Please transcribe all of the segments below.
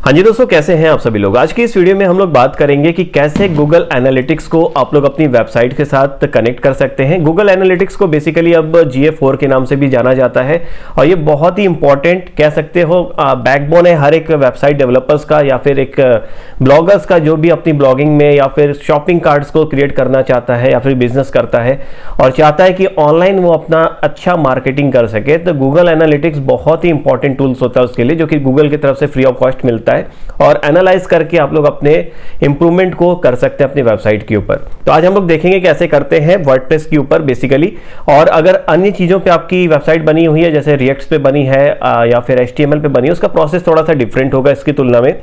हाँ जी दोस्तों, कैसे हैं आप सभी लोग। आज की इस वीडियो में हम लोग बात करेंगे कि कैसे गूगल एनालिटिक्स को आप लोग अपनी वेबसाइट के साथ कनेक्ट कर सकते हैं। गूगल एनालिटिक्स को बेसिकली अब GA4 के नाम से भी जाना जाता है और ये बहुत ही इंपॉर्टेंट कह सकते हो बैकबोन है हर एक वेबसाइट डेवलपर्स का या फिर एक ब्लॉगर्स का, जो भी अपनी ब्लॉगिंग में या फिर शॉपिंग कार्ड्स को क्रिएट करना चाहता है या फिर बिजनेस करता है और चाहता है कि ऑनलाइन वो अपना अच्छा मार्केटिंग कर सके। तो गूगल एनालिटिक्स बहुत ही इंपॉर्टेंट टूल्स होता है उसके लिए, जो कि गूगल की तरफ से फ्री ऑफ कॉस्ट मिलता है और एनालाइज करके आप लोग अपने इंप्रूवमेंट को कर सकते हैं अपनी वेबसाइट के ऊपर। तो आज हम लोग देखेंगे कैसे करते हैं वर्डप्रेस के ऊपर बेसिकली। और अगर अन्य चीजों पे आपकी वेबसाइट बनी हुई है, जैसे रिएक्ट पे बनी है या फिर HTML पे बनी है, उसका प्रोसेस थोड़ा सा डिफरेंट होगा इसकी तुलना में।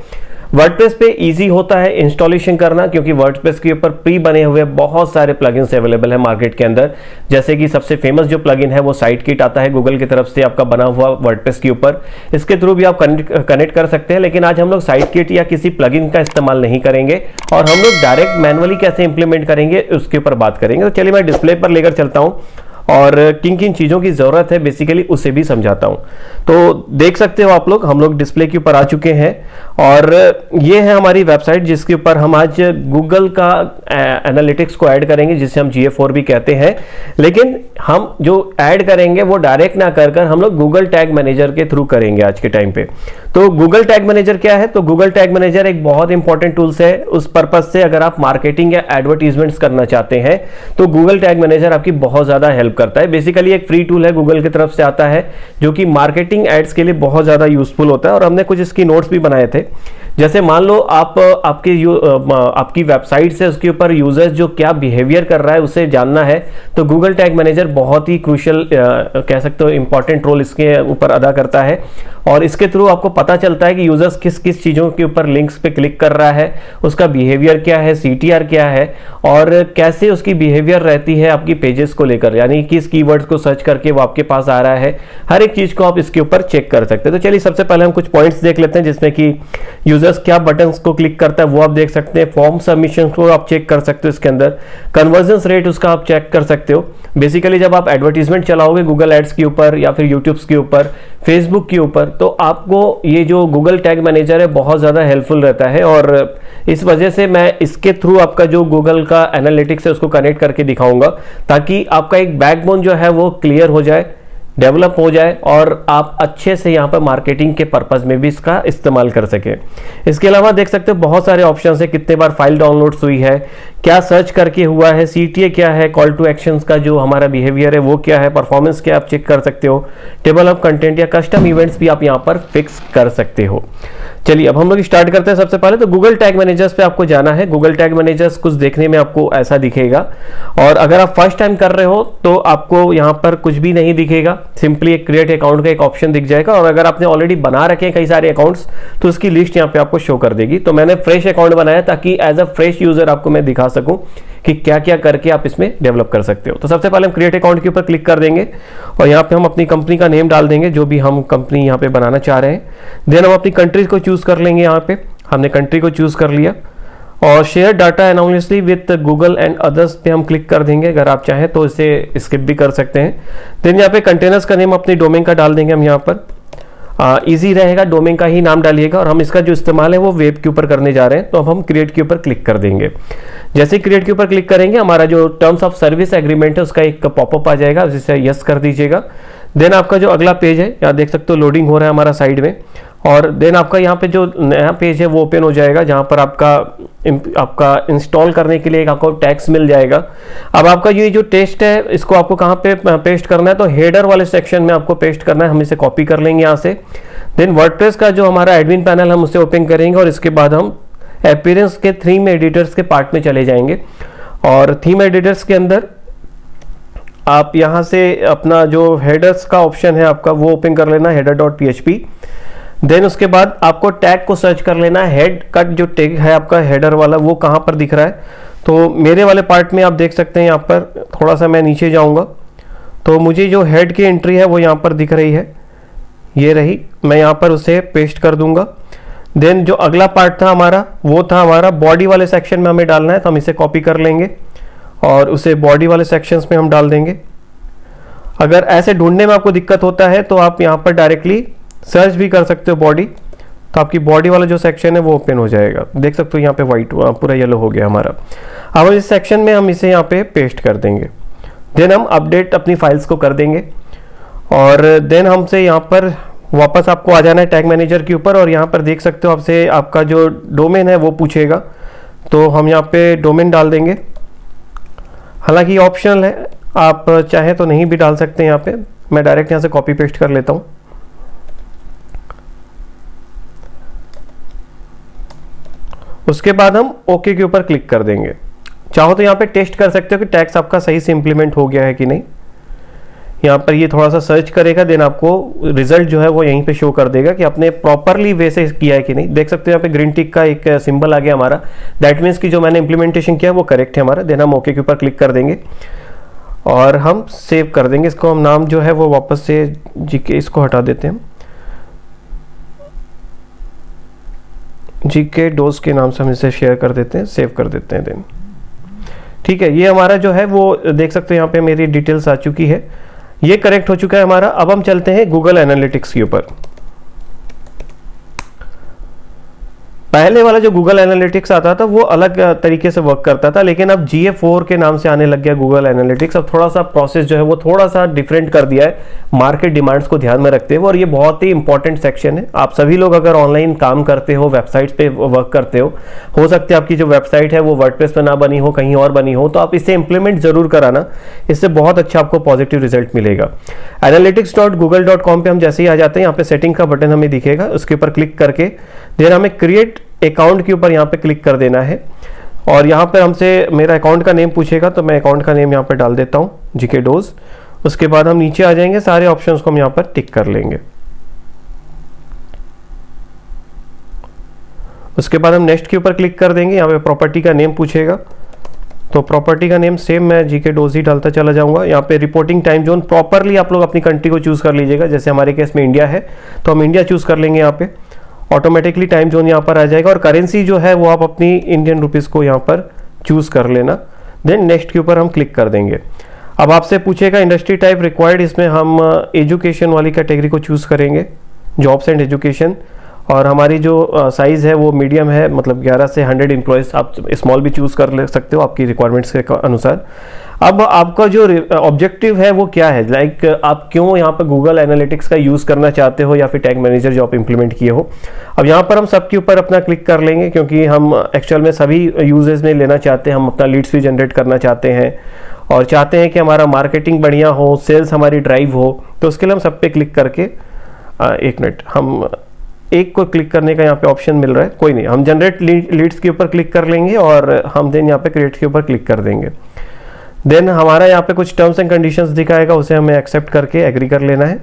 वर्डप्रेस पे इजी होता है इंस्टॉलेशन करना, क्योंकि वर्डप्रेस के ऊपर प्री बने हुए बहुत सारे प्लगइन्स अवेलेबल है मार्केट के अंदर। जैसे कि सबसे फेमस जो प्लगइन है वो साइटकिट आता है गूगल की तरफ से आपका बना हुआ वर्डप्रेस के ऊपर। इसके थ्रू भी आप कनेक्ट कर सकते हैं, लेकिन आज हम लोग साइटकिट या किसी प्लगइन का इस्तेमाल नहीं करेंगे और हम लोग डायरेक्ट मैनुअली कैसे इंप्लीमेंट करेंगे उसके ऊपर बात करेंगे। तो चलिए मैं डिस्प्ले पर लेकर चलता हूँ और किन किन चीज़ों की ज़रूरत है बेसिकली उसे भी समझाता हूँ। तो देख सकते हो आप लोग, हम लोग डिस्प्ले के ऊपर आ चुके हैं और ये है हमारी वेबसाइट जिसके ऊपर हम आज गूगल का एनालिटिक्स को ऐड करेंगे, जिसे हम GA4 भी कहते हैं। लेकिन हम जो ऐड करेंगे वो डायरेक्ट ना कर हम लोग गूगल टैग मैनेजर के थ्रू करेंगे आज के टाइम पे। तो गूगल टैग मैनेजर क्या है? तो गूगल टैग मैनेजर एक बहुत इंपॉर्टेंट टूल्स है उस पर्पज से, अगर आप मार्केटिंग या एडवर्टीजमेंट्स करना चाहते हैं तो गूगल टैग मैनेजर आपकी बहुत ज़्यादा हेल्प करता है। बेसिकली एक फ्री टूल है, गूगल की तरफ से आता है, जो कि मार्केटिंग एड्स के लिए बहुत ज़्यादा यूजफुल होता है। और हमने कुछ इसकी नोट्स भी बनाए थे। जैसे मान लो आपकी वेबसाइट से उसके ऊपर यूजर्स जो क्या बिहेवियर कर रहा है उसे जानना है, तो गूगल टैग मैनेजर बहुत ही क्रूशियल कह सकते हो इंपॉर्टेंट रोल इसके ऊपर अदा करता है। और इसके थ्रू आपको पता चलता है कि यूजर्स किस किस चीज़ों के ऊपर लिंक्स पे क्लिक कर रहा है, उसका बिहेवियर क्या है, CTR क्या है और कैसे उसकी बिहेवियर रहती है आपकी पेजेस को लेकर, यानी किस कीवर्ड्स को सर्च करके वो आपके पास आ रहा है। हर एक चीज़ को आप इसके ऊपर चेक कर सकते हैं। तो चलिए सबसे पहले हम कुछ पॉइंट्स देख लेते हैं, जिसमें कि यूजर्स क्या बटन्स को क्लिक करता है वो आप देख सकते हैं। फॉर्म सबमिशन को आप चेक कर सकते हो इसके अंदर। कन्वर्जन रेट उसका आप चेक कर सकते हो। बेसिकली जब आप एडवर्टीजमेंट चलाओगे गूगल एड्स के ऊपर या फिर यूट्यूब के ऊपर, फेसबुक के ऊपर, तो आपको ये जो गूगल टैग मैनेजर है बहुत ज़्यादा हेल्पफुल रहता है। और इस वजह से मैं इसके थ्रू आपका जो गूगल का एनालिटिक्स है उसको कनेक्ट करके दिखाऊंगा, ताकि आपका एक बैकबोन जो है वो क्लियर हो जाए, डेवलप हो जाए और आप अच्छे से यहाँ पर मार्केटिंग के पर्पज में भी इसका इस्तेमाल कर सके। इसके अलावा देख सकते हो बहुत सारे ऑप्शन है, कितने बार फाइल डाउनलोड्स हुई है, क्या सर्च करके हुआ है, CTA क्या है, कॉल टू एक्शंस का जो हमारा बिहेवियर है वो क्या है, परफॉर्मेंस क्या आप चेक कर सकते हो, टेबल ऑफ कंटेंट या कस्टम इवेंट्स भी आप यहाँ पर फिक्स कर सकते हो। चलिए अब हम लोग स्टार्ट करते हैं। सबसे पहले तो गूगल टैग मैनेजर्स पे आपको जाना है। गूगल टैग मैनेजर्स कुछ देखने में आपको ऐसा दिखेगा और अगर आप फर्स्ट टाइम कर रहे हो तो आपको यहाँ पर कुछ भी नहीं दिखेगा, सिंपली एक क्रिएट अकाउंट का एक ऑप्शन दिख जाएगा। और अगर आपने ऑलरेडी बना रखे हैं कई सारे अकाउंट्स तो उसकी लिस्ट यहाँ पे आपको शो कर देगी। तो मैंने फ्रेश अकाउंट बनाया ताकि एज अ फ्रेश यूजर आपको मैं दिखा सकूं कि क्या क्या करके आप इसमें डेवलप कर सकते हो। तो सबसे पहले हम क्रिएट अकाउंट के ऊपर क्लिक कर देंगे और यहाँ पे हम अपनी कंपनी का नेम डाल देंगे, जो भी हम कंपनी यहाँ पे बनाना चाह रहे हैं। देन हम अपनी कंट्रीज को चूज कर लेंगे। यहाँ पे हमने कंट्री को चूज कर लिया और share data anonymously with Google and others पे हम क्लिक कर देंगे। अगर आप चाहें तो इसे स्किप भी कर सकते हैं। देन यहाँ पे कंटेनर्स का नेम अपनी डोमेन का डाल देंगे हम यहाँ पर। इजी रहेगा, डोमेन का ही नाम डालिएगा। और हम इसका जो इस्तेमाल है वो वेब के ऊपर करने जा रहे हैं, तो अब हम क्रिएट के ऊपर क्लिक कर देंगे। जैसे क्रिएट के ऊपर क्लिक करेंगे हमारा जो टर्म्स ऑफ सर्विस एग्रीमेंट है उसका एक पॉपअप आ जाएगा, जिसे यस कर दीजिएगा। देन आपका जो अगला पेज है, यहाँ देख सकते हो लोडिंग हो रहा है हमारा साइड में। और देन आपका यहाँ पे जो नया पेज है वो ओपन हो जाएगा, जहाँ पर आपका इंस्टॉल करने के लिए एक आपको टैग्स मिल जाएगा। अब आपका ये जो टेस्ट है इसको आपको कहाँ पे पेस्ट करना है? तो हेडर वाले सेक्शन में आपको पेस्ट करना है। हम इसे कॉपी कर लेंगे यहाँ से। देन वर्डप्रेस का जो हमारा एडमिन पैनल हम उसे ओपन करेंगे और इसके बाद हम अपीयरेंस के थीम एडिटर्स के पार्ट में चले जाएंगे। और थीम एडिटर्स के अंदर आप यहाँ से अपना जो हेडर्स का ऑप्शन है आपका वो ओपन कर लेना, header.php। देन उसके बाद आपको टैग को सर्च कर लेना है। हेड का जो टैग है आपका हेडर वाला वो कहाँ पर दिख रहा है? तो मेरे वाले पार्ट में आप देख सकते हैं, यहाँ पर थोड़ा सा मैं नीचे जाऊँगा तो मुझे जो हेड की एंट्री है वो यहाँ पर दिख रही है, ये रही। मैं यहाँ पर उसे पेस्ट कर दूंगा। देन जो अगला पार्ट था हमारा वो था हमारा बॉडी वाले सेक्शन में हमें डालना है, तो हम इसे कॉपी कर लेंगे और उसे बॉडी वाले सेक्शंस में हम डाल देंगे। अगर ऐसे ढूंढने में आपको दिक्कत होता है तो आप यहाँ पर डायरेक्टली सर्च भी कर सकते हो बॉडी। तो आपकी बॉडी वाला जो सेक्शन है वो ओपन हो जाएगा। देख सकते हो यहाँ पे वाइट पूरा येलो हो गया हमारा। अब इस सेक्शन में हम इसे यहाँ पे पेस्ट कर देंगे। देन हम अपडेट अपनी फाइल्स को कर देंगे और देन हमसे यहाँ पर वापस आपको आ जाना है टैग मैनेजर के ऊपर और यहाँ पर देख सकते हो आपसे आपका जो डोमेन है वो पूछेगा, तो हम यहाँ पे डोमेन डाल देंगे। हालांकि ऑप्शनल है, आप चाहें तो नहीं भी डाल सकते हैं। यहाँ पे मैं डायरेक्ट यहाँ से कॉपी पेस्ट कर लेता हूँ। उसके बाद हम ओके के ऊपर क्लिक कर देंगे। चाहो तो यहाँ पे टेस्ट कर सकते हो कि टैक्स आपका सही से इंप्लीमेंट हो गया है कि नहीं। यहाँ पर ये थोड़ा सा सर्च करेगा, देन आपको रिजल्ट जो है वो यहीं पे शो कर देगा कि आपने प्रॉपरली वे से किया है कि नहीं। देख सकते हो यहाँ पे ग्रीन टिक का एक सिंबल आ गया हमारा, दैट मीन्स कि जो मैंने इंप्लीमेंटेशन किया है वो करेक्ट है हमारा। देन हम ओके के ऊपर क्लिक कर देंगे और हम सेव कर देंगे इसको। हम नाम जो है वो वापस से जीके इसको हटा देते हैं, जीके डोज के नाम से हम इसे शेयर कर देते हैं, सेव कर देते हैं। देन ठीक है, ये हमारा जो है वो देख सकते हो यहाँ पे मेरी डिटेल्स आ चुकी है, ये करेक्ट हो चुका है हमारा। अब हम चलते हैं गूगल एनालिटिक्स के ऊपर। पहले वाला जो गूगल एनालिटिक्स आता था वो अलग तरीके से वर्क करता था, लेकिन अब GA4 के नाम से आने लग गया गूगल एनालिटिक्स। अब थोड़ा सा प्रोसेस जो है वो थोड़ा सा डिफरेंट कर दिया है, मार्केट डिमांड्स को ध्यान में रखते हुए, और ये बहुत ही इंपॉर्टेंट सेक्शन है। आप सभी लोग अगर ऑनलाइन काम करते हो, वेबसाइट्स पे वर्क करते हो सकता है आपकी जो वेबसाइट है वो वर्डप्रेस पे ना बनी हो, कहीं और बनी हो, तो आप इसे इंप्लीमेंट जरूर कराना, इससे बहुत अच्छा आपको पॉजिटिव रिजल्ट मिलेगा। analytics.google.com पे हम जैसे ही आ जाते हैं, यहाँ पे सेटिंग का बटन हमें दिखेगा, उसके ऊपर क्लिक करके देन हमें क्रिएट अकाउंट के ऊपर यहाँ पे क्लिक कर देना है। और यहाँ पे हमसे मेरा अकाउंट का नेम पूछेगा, तो मैं अकाउंट का नेम यहाँ पे डाल देता हूँ, जीके डोज। उसके बाद हम नीचे आ जाएंगे, सारे ऑप्शंस को हम यहाँ पर टिक कर लेंगे। उसके बाद हम नेक्स्ट के ऊपर क्लिक कर देंगे। यहाँ पे प्रॉपर्टी का नेम पूछेगा, तो प्रॉपर्टी का नेम सेम मैं जीके डोज ही डालता चला जाऊंगा। यहाँ पे रिपोर्टिंग टाइम जोन प्रॉपरली आप लोग अपनी कंट्री को चूज कर लीजिएगा, जैसे हमारे केस में इंडिया है तो हम इंडिया चूज कर लेंगे। यहाँ पे ऑटोमेटिकली टाइम जोन यहाँ पर आ जाएगा, और करेंसी जो है वो आप अपनी इंडियन रुपीस को यहाँ पर चूज कर लेना। देन नेक्स्ट के ऊपर हम क्लिक कर देंगे। अब आपसे पूछेगा इंडस्ट्री टाइप रिक्वायर्ड, इसमें हम एजुकेशन वाली कैटेगरी को चूज करेंगे, जॉब्स एंड एजुकेशन। और हमारी जो साइज़ है वो मीडियम है, मतलब 11 से 100 एम्प्लॉयज़। आप स्मॉल भी चूज़ कर ले सकते हो आपकी रिक्वायरमेंट्स के अनुसार। अब आपका जो ऑब्जेक्टिव है वो क्या है, लाइक आप क्यों यहाँ पर गूगल एनालिटिक्स का यूज़ करना चाहते हो, या फिर टैग मैनेजर जो आप इंप्लीमेंट किए हो। अब यहाँ पर हम सबके ऊपर अपना क्लिक कर लेंगे, क्योंकि हम एक्चुअल में सभी यूजर्स में लेना चाहते हैं। हम अपना लीड्स भी जनरेट करना चाहते हैं और चाहते हैं कि हमारा मार्केटिंग बढ़िया हो, सेल्स हमारी ड्राइव हो। तो उसके लिए हम सब पे क्लिक करके एक मिनट, हम एक को क्लिक करने का यहाँ पे ऑप्शन मिल रहा है, कोई नहीं, हम जनरेट लीड्स के ऊपर क्लिक कर लेंगे और हम देन यहाँ पे क्रिएट के ऊपर क्लिक कर देंगे। देन हमारा यहाँ पे कुछ टर्म्स एंड कंडीशंस दिखाएगा, उसे हमें एक्सेप्ट करके एग्री कर लेना है।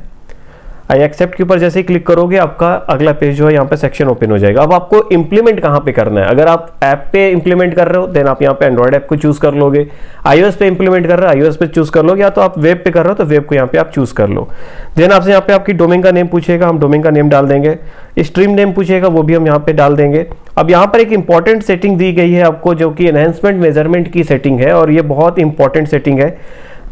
आई एक्सेप्ट के ऊपर जैसे ही क्लिक करोगे आपका अगला पेज जो है यहाँ पे सेक्शन ओपन हो जाएगा। अब आपको इंप्लीमेंट कहाँ पे करना है, अगर आप ऐप पे इंप्लीमेंट कर रहे हो देन आप यहाँ पे एंड्रॉइड ऐप को चूज कर लोगे, iOS पे इंप्लीमेंट कर रहे हो iOS पे चूज कर लोगे, या तो आप वेब पे कर रहे हो तो वेब को यहाँ पे आप चूज कर लो। देन आपसे यहाँ पे आपकी डोमेन का नेम पूछेगा, हम डोमेन का नेम डाल देंगे। स्ट्रीम नेम पूछेगा, वो भी हम यहाँ पे डाल देंगे। अब यहाँ पर एक इंपॉर्टेंट सेटिंग दी गई है आपको, जो कि एनहेंसमेंट मेजरमेंट की सेटिंग है, और ये बहुत इंपॉर्टेंट सेटिंग है,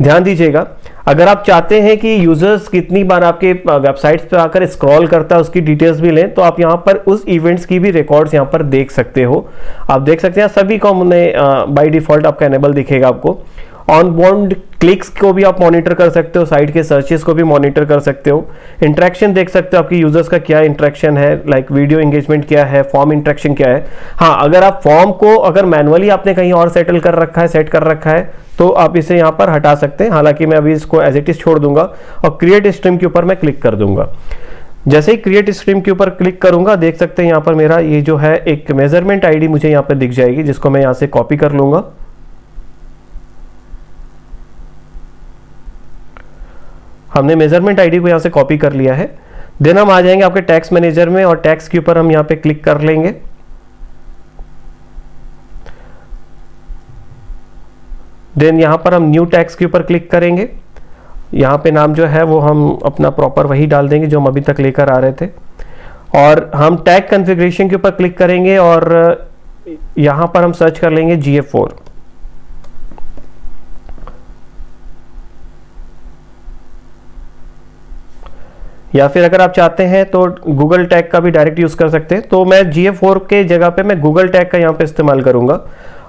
ध्यान दीजिएगा। अगर आप चाहते हैं कि यूजर्स कितनी बार आपके वेबसाइट्स पे आकर स्क्रॉल करता है उसकी डिटेल्स भी लें, तो आप यहाँ पर उस इवेंट्स की भी रिकॉर्ड्स यहाँ पर देख सकते हो। आप देख सकते हैं सभी को हमने बाय डिफॉल्ट आपका एनेबल दिखेगा आपको। ऑनबाउंड क्लिक्स को भी आप मॉनिटर कर सकते हो, साइट के सर्चेस को भी मॉनिटर कर सकते हो, इंटरेक्शन देख सकते हो आपकी यूजर्स का क्या इंटरेक्शन है, लाइक वीडियो एंगेजमेंट क्या है, फॉर्म इंटरेक्शन क्या है। हाँ, अगर आप फॉर्म को अगर मैनुअली आपने कहीं और सेट कर रखा है तो आप इसे यहाँ पर हटा सकते हैं। हालांकि मैं अभी इसको एज इट इज छोड़ दूंगा और क्रिएट स्ट्रीम के ऊपर मैं क्लिक कर दूंगा। जैसे ही क्रिएट स्ट्रीम के ऊपर क्लिक करूंगा, देख सकते हैं यहाँ पर मेरा ये जो है एक मेजरमेंट आईडी मुझे यहाँ पर दिख जाएगी, जिसको मैं यहाँ से कॉपी कर लूंगा। हमने मेजरमेंट आईडी को यहाँ से कॉपी कर लिया है। देन हम आ जाएंगे आपके टैक्स मैनेजर में और टैक्स के ऊपर हम यहाँ पे क्लिक कर लेंगे। देन यहाँ पर हम न्यू टैक्स के ऊपर क्लिक करेंगे। यहाँ पे नाम जो है वो हम अपना प्रॉपर वही डाल देंगे जो हम अभी तक लेकर आ रहे थे, और हम टैग कॉन्फ़िगरेशन के ऊपर क्लिक करेंगे और यहाँ पर हम सर्च कर लेंगे GA4। या फिर अगर आप चाहते हैं तो गूगल टैग का भी डायरेक्ट यूज़ कर सकते हैं। तो मैं GA4 के जगह पे मैं गूगल टैग का यहाँ पे इस्तेमाल करूँगा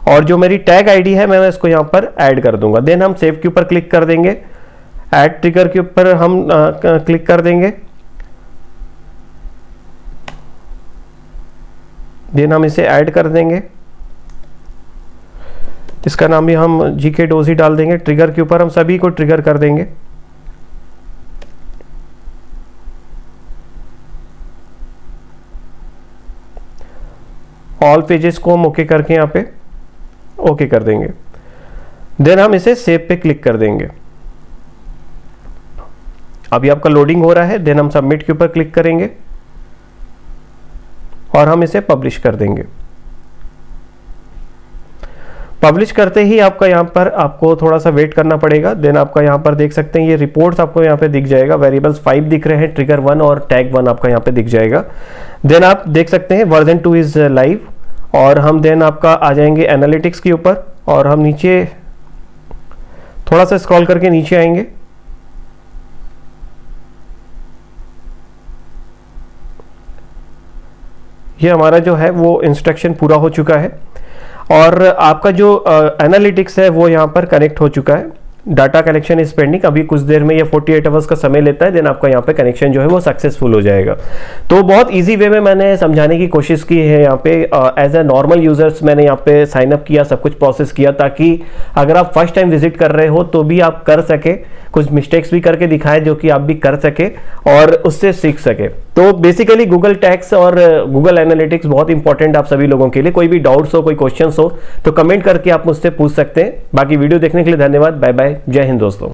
और जो मेरी टैग आईडी है मैं इसको यहाँ पर ऐड कर दूंगा। देन हम सेव के ऊपर क्लिक कर देंगे, ऐड ट्रिगर के ऊपर हम क्लिक कर देंगे। देन हम इसे ऐड कर देंगे, इसका नाम भी हम GK डोजी डाल देंगे। ट्रिगर के ऊपर हम सभी को ट्रिगर कर देंगे। ऑल पेजेस को हम ओके करके यहाँ पे ओके कर देंगे। देन हम इसे सेव पे क्लिक कर देंगे। अभी आपका लोडिंग हो रहा है। देन हम सबमिट के ऊपर क्लिक करेंगे और हम इसे पब्लिश कर देंगे। पब्लिश करते ही आपका यहाँ पर आपको थोड़ा सा वेट करना पड़ेगा। देन आपका यहाँ पर देख सकते हैं ये रिपोर्ट्स आपको यहाँ पे दिख जाएगा। वेरिएबल्स 5 दिख रहे हैं, ट्रिगर 1 और टैग 1 आपका यहाँ पे दिख जाएगा। देन आप देख सकते हैं वर्जन 2 इज लाइव। और हम देन आपका आ जाएंगे एनालिटिक्स के ऊपर और हम नीचे थोड़ा सा स्क्रॉल करके नीचे आएंगे। ये हमारा जो है वो इंस्ट्रक्शन पूरा हो चुका है और आपका जो एनालिटिक्स है वो यहाँ पर कनेक्ट हो चुका है। Data connection is pending. अभी कुछ देर में ये 48 आवर्स का समय लेता है। देन आपका यहाँ पे कनेक्शन जो है वो सक्सेसफुल हो जाएगा। तो बहुत इजी वे में मैंने समझाने की कोशिश की है। यहाँ पे एज ए नॉर्मल यूजर्स मैंने यहाँ पे साइन अप किया, सब कुछ प्रोसेस किया ताकि अगर आप फर्स्ट टाइम विजिट कर रहे हो तो भी आप कर सके, कुछ मिस्टेक्स भी करके दिखाए जो कि आप भी कर सके और उससे सीख सके। तो बेसिकली गूगल टैग्स और गूगल एनालिटिक्स बहुत इंपॉर्टेंट आप सभी लोगों के लिए। कोई भी डाउट्स हो, कोई क्वेश्चंस हो तो कमेंट करके आप मुझसे पूछ सकते हैं। बाकी वीडियो देखने के लिए धन्यवाद। Bye bye. जय हिंद दोस्तों।